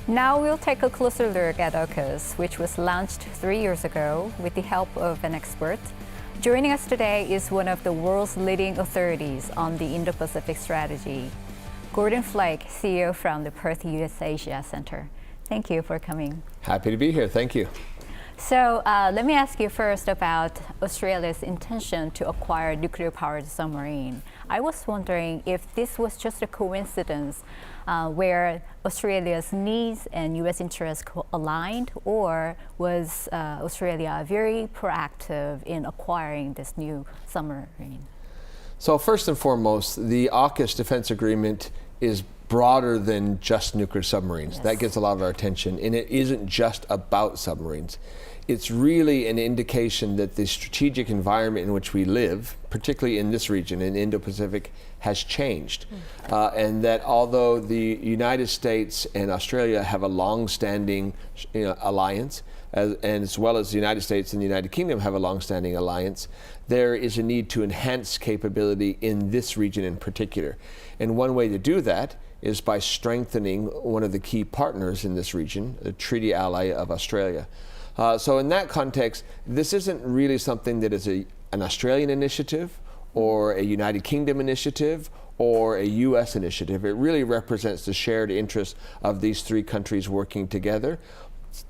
Now we'll take a closer look at AUKUS, which was launched 3 years ago with the help of an expert. Joining us today is one of the world's leading authorities on the Indo-Pacific strategy, Gordon Flake, CEO from the Perth USAsia Center. Thank you for coming. Happy to be here. Thank you. So let me ask you first about Australia's intention to acquire nuclear-powered submarine. I was wondering if this was just a coincidence where Australia's needs and U.S. interests aligned, or was Australia very proactive in acquiring this new submarine? So first and foremost, the AUKUS defense agreement is broader than just nuclear submarines. Yes. That gets a lot of our attention, and it isn't just about submarines. It's really an indication that the strategic environment in which we live, particularly in this region, in Indo-Pacific, has changed. And that although the United States and Australia have a long-standing alliance, and as well as the United States and the United Kingdom have a long-standing alliance, there is a need to enhance capability in this region in particular. And one way to do that is by strengthening one of the key partners in this region, a treaty ally of Australia. So in that context, this isn't really something that is an Australian initiative or a United Kingdom initiative or a U.S. initiative. It really represents the shared interest of these three countries working together,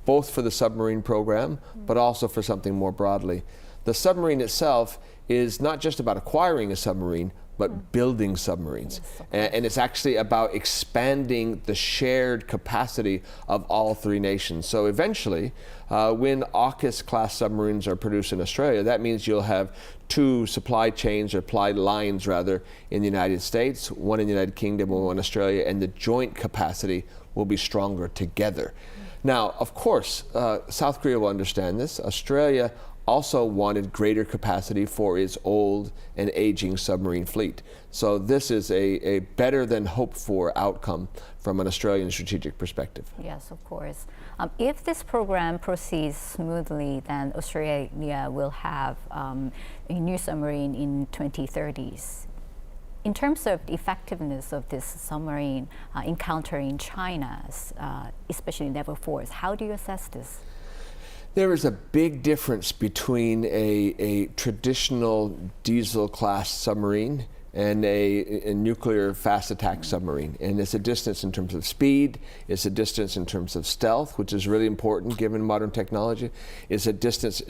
both for the submarine program, but also for something more broadly. The submarine itself is not just about acquiring a submarine, but building submarines. Yes, and it's actually about expanding the shared capacity of all three nations. So eventually, when AUKUS class submarines are produced in Australia, that means you'll have two supply chains, or supply lines rather, in the United States, one in the United Kingdom, one in Australia, and the joint capacity will be stronger together. Now, of course, South Korea will understand this. Australia also wanted greater capacity for its old and aging submarine fleet. So this is a better than hoped for outcome from an Australian strategic perspective. Yes, of course. If this program proceeds smoothly, then Australia will have a new submarine in 2030s. In terms of the effectiveness of this submarine encountering China's, especially naval force, how do you assess this? There is a big difference between a traditional diesel-class submarine and a nuclear fast attack submarine. And it's a distance in terms of speed, it's a distance in terms of stealth, which is really important given modern technology. It's a difference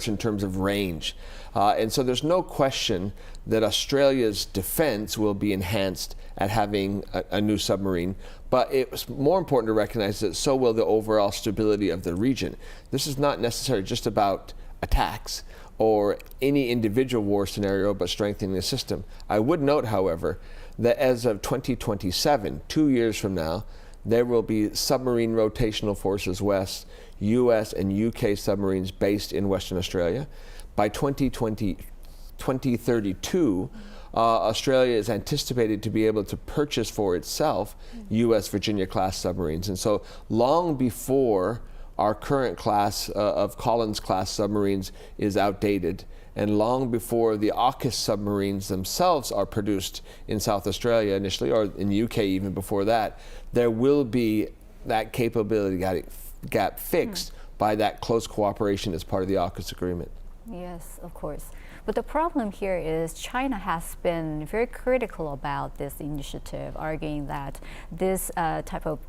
in terms of range. And so there's no question that Australia's defense will be enhanced at having a new submarine. But it's more important to recognize that so will the overall stability of the region. This is not necessarily just about attacks or any individual war scenario, but strengthening the system. I would note, however, that as of 2027, 2 years from now, there will be submarine rotational forces west, US and UK submarines based in Western Australia. By 2032, Australia is anticipated to be able to purchase for itself US Virginia-class submarines. And so long before our current class of Collins-class submarines is outdated, and long before the AUKUS submarines themselves are produced in South Australia initially, or in the UK even before that, there will be that capability gap fixed by that close cooperation as part of the AUKUS agreement. Yes, of course. But the problem here is China has been very critical about this initiative, arguing that this type of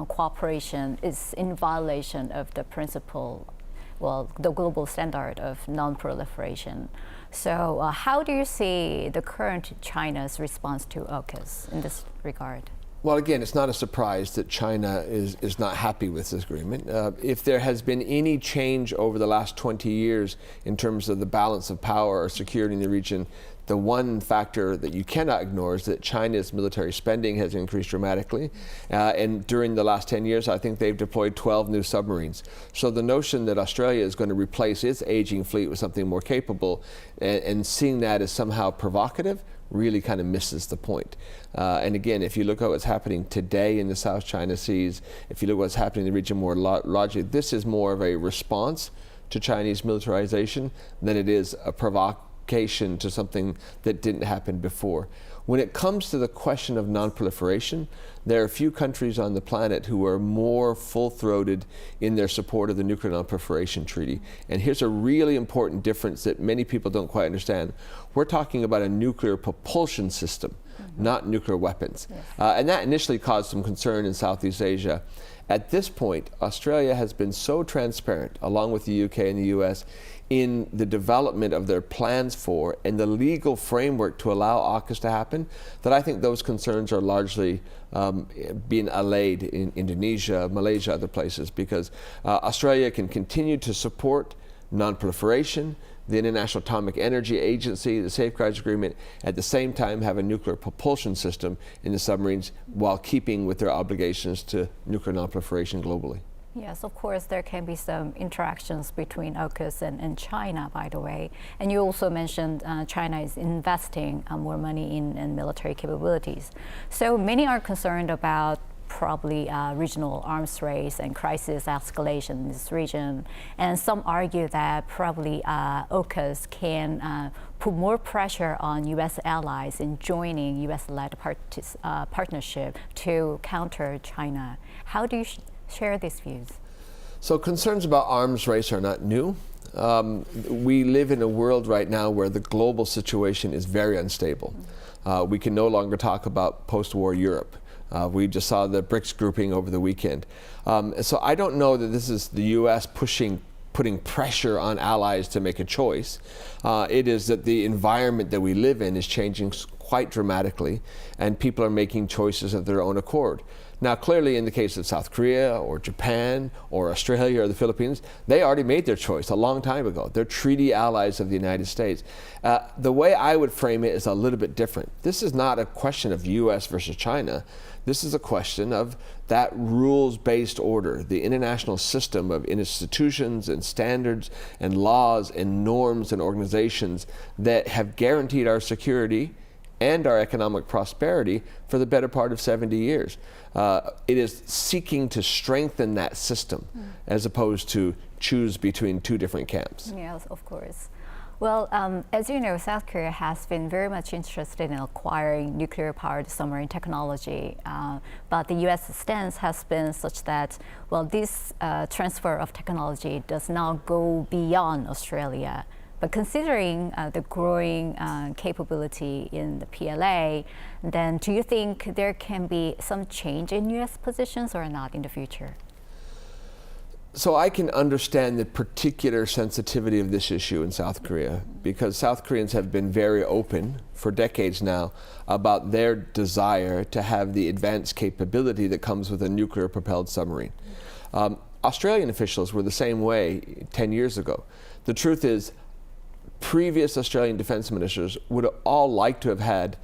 cooperation is in violation of the principle, well, the global standard of nonproliferation. So how do you see the current China's response to AUKUS in this regard? Well, again, it's not a surprise that China is not happy with this agreement. If there has been any change over the last 20 years in terms of the balance of power or security in the region, the one factor that you cannot ignore is that China's military spending has increased dramatically. And during the last 10 years, I think they've deployed 12 new submarines. So the notion that Australia is going to replace its aging fleet with something more capable and seeing that as somehow provocative really kind of misses the point. And again, if you look at what's happening today in the South China Seas, if you look at what's happening in the region more largely, this is more of a response to Chinese militarization than it is a modification to something that didn't happen before. When it comes to the question of nonproliferation, there are a few countries on the planet who are more full-throated in their support of the Nuclear Non-Proliferation Treaty. And here's a really important difference that many people don't quite understand. We're talking about a nuclear propulsion system, not nuclear weapons. Yes. And that initially caused some concern in Southeast Asia. At this point, Australia has been so transparent, along with the UK and the US, in the development of their plans for and the legal framework to allow AUKUS to happen, that I think those concerns are largely being allayed in Indonesia, Malaysia, other places, because Australia can continue to support non-proliferation, the International Atomic Energy Agency, the Safeguards Agreement, at the same time have a nuclear propulsion system in the submarines while keeping with their obligations to nuclear non-proliferation globally. Yes, of course, there can be some interactions between AUKUS and China, by the way. And you also mentioned China is investing more money in military capabilities. So many are concerned about probably regional arms race and crisis escalation in this region. And some argue that probably AUKUS can put more pressure on U.S. allies in joining U.S.-led partnership to counter China. How do you share these views? So concerns about arms race are not new. We live in a world right now where the global situation is very unstable. We can no longer talk about post-war Europe. We just saw the BRICS grouping over the weekend. So I don't know that this is the U.S. putting pressure on allies to make a choice. It is that the environment that we live in is changing quite dramatically, and people are making choices of their own accord. Now, clearly, in the case of South Korea or Japan or Australia or the Philippines, they already made their choice a long time ago. They're treaty allies of the United States. The way I would frame it is a little bit different. This is not a question of U.S. versus China. This is a question of that rules-based order, the international system of institutions and standards and laws and norms and organizations that have guaranteed our security and our economic prosperity for the better part of 70 years. It is seeking to strengthen that system as opposed to choose between two different camps. Yes, of course. Well, as you know, South Korea has been very much interested in acquiring nuclear-powered submarine technology, but the U.S. stance has been such that, well, this transfer of technology does not go beyond Australia. But considering the growing capability in the PLA, then do you think there can be some change in U.S. positions or not in the future? So I can understand the particular sensitivity of this issue in South Korea, because South Koreans have been very open for decades now about their desire to have the advanced capability that comes with a nuclear-propelled submarine. Australian officials were the same way 10 years ago. The truth is, previous Australian defense ministers would all like to have had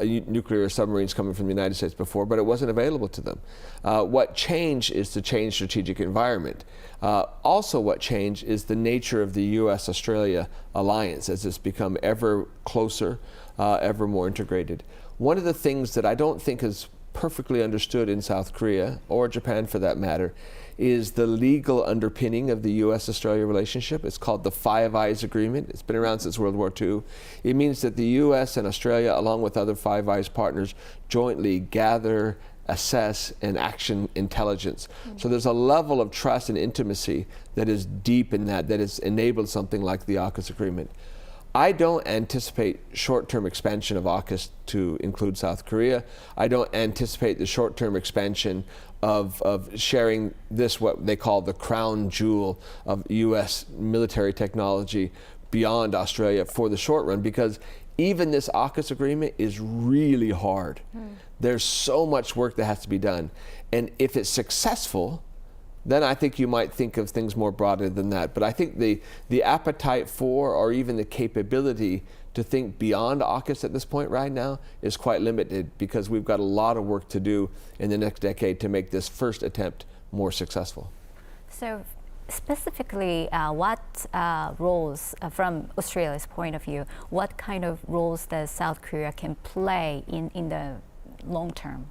nuclear submarines coming from the United States before, but it wasn't available to them. What changed is the changed strategic environment. Also what changed is the nature of the U.S.-Australia alliance as it's become ever closer, ever more integrated. One of the things that I don't think is perfectly understood in South Korea, or Japan for that matter, is the legal underpinning of the U.S.-Australia relationship. It's called the Five Eyes Agreement. It's been around since World War II. It means that the U.S. and Australia, along with other Five Eyes partners, jointly gather, assess, and action intelligence. So there's a level of trust and intimacy that is deep in that has enabled something like the AUKUS agreement. I don't anticipate short-term expansion of AUKUS to include South Korea. I don't anticipate the short-term expansion of sharing this, what they call the crown jewel of U.S. military technology, beyond Australia for the short run, because even this AUKUS agreement is really hard. There's so much work that has to be done. And if it's successful, then I think you might think of things more broadly than that. But I think the appetite for, or even the capability to think beyond AUKUS at this point right now is quite limited, because we've got a lot of work to do in the next decade to make this first attempt more successful. So specifically, what roles, from Australia's point of view, what kind of roles does South Korea can play in the long term?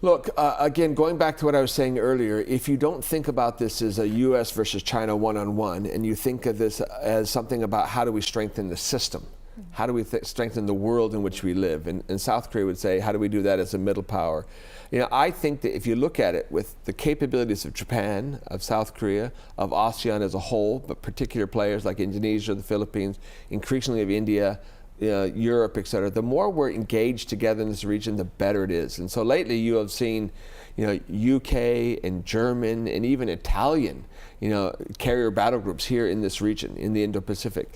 Look, again, going back to what I was saying earlier, if you don't think about this as a U.S. versus China one-on-one, and you think of this as something about how do we strengthen the system, how do we strengthen the world in which we live, and South Korea would say, how do we do that as a middle power? You know, I think that if you look at it with the capabilities of Japan, of South Korea, of ASEAN as a whole, but particular players like Indonesia, the Philippines, increasingly of India, Europe, et cetera, the more we're engaged together in this region, the better it is. And so lately you have seen, you know, UK and German and even Italian, you know, carrier battle groups here in this region, in the Indo-Pacific.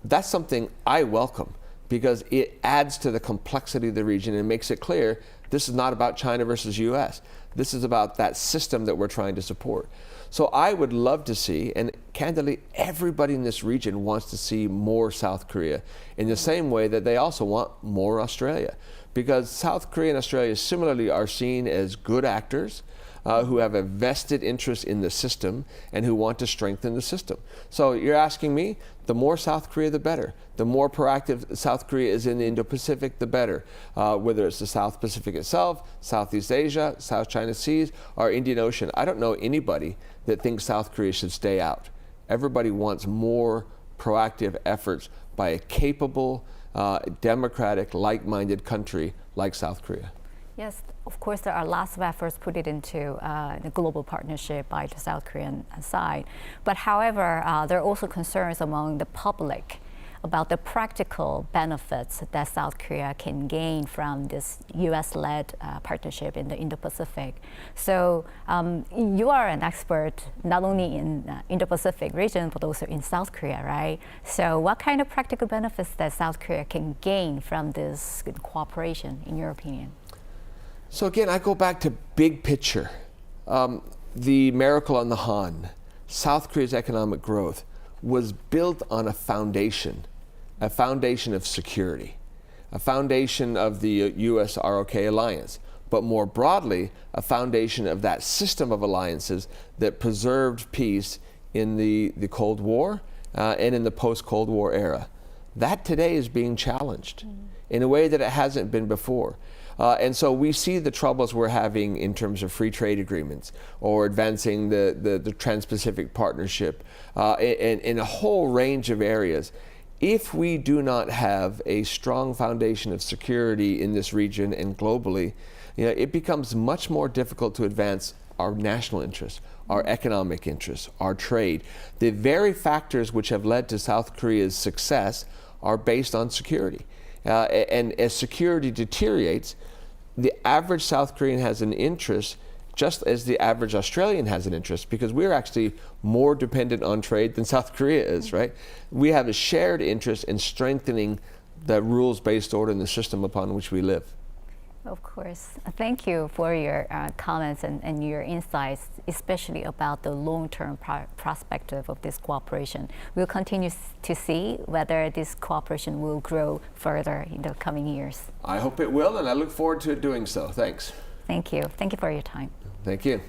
That's something I welcome because it adds to the complexity of the region and makes it clear this is not about China versus US. This is about that system that we're trying to support. So I would love to see, and candidly, everybody in this region wants to see more South Korea in the same way that they also want more Australia. Because South Korea and Australia similarly are seen as good actors who have a vested interest in the system and who want to strengthen the system. So you're asking me, the more South Korea, the better. The more proactive South Korea is in the Indo-Pacific, the better. Whether it's the South Pacific itself, Southeast Asia, South China Seas, or Indian Ocean. I don't know anybody that thinks South Korea should stay out. Everybody wants more proactive efforts by a capable, democratic, like-minded country like South Korea. Yes, of course, there are lots of efforts put into the global partnership by the South Korean side. But however, there are also concerns among the public about the practical benefits that South Korea can gain from this US-led partnership in the Indo-Pacific. So you are an expert not only in Indo-Pacific region, but also in South Korea, right? So what kind of practical benefits that South Korea can gain from this cooperation, in your opinion? So again, I go back to big picture. The miracle on the Han, South Korea's economic growth, was built on a foundation of security, a foundation of the US-ROK alliance, but more broadly, a foundation of that system of alliances that preserved peace in the Cold War and in the post-Cold War era. That today is being challenged in a way that it hasn't been before. And so we see the troubles we're having in terms of free trade agreements or advancing the Trans-Pacific Partnership in a whole range of areas. If we do not have a strong foundation of security in this region and globally, you know, it becomes much more difficult to advance our national interests, our economic interests, our trade. The very factors which have led to South Korea's success are based on security. And as security deteriorates, the average South Korean has an interest just as the average Australian has an interest, because we're actually more dependent on trade than South Korea is, right? We have a shared interest in strengthening the rules-based order and the system upon which we live. Of course. Thank you for your comments and your insights, especially about the long-term perspective of this cooperation. We'll continue to see whether this cooperation will grow further in the coming years. I hope it will, and I look forward to doing so. Thanks. Thank you. Thank you for your time. Thank you.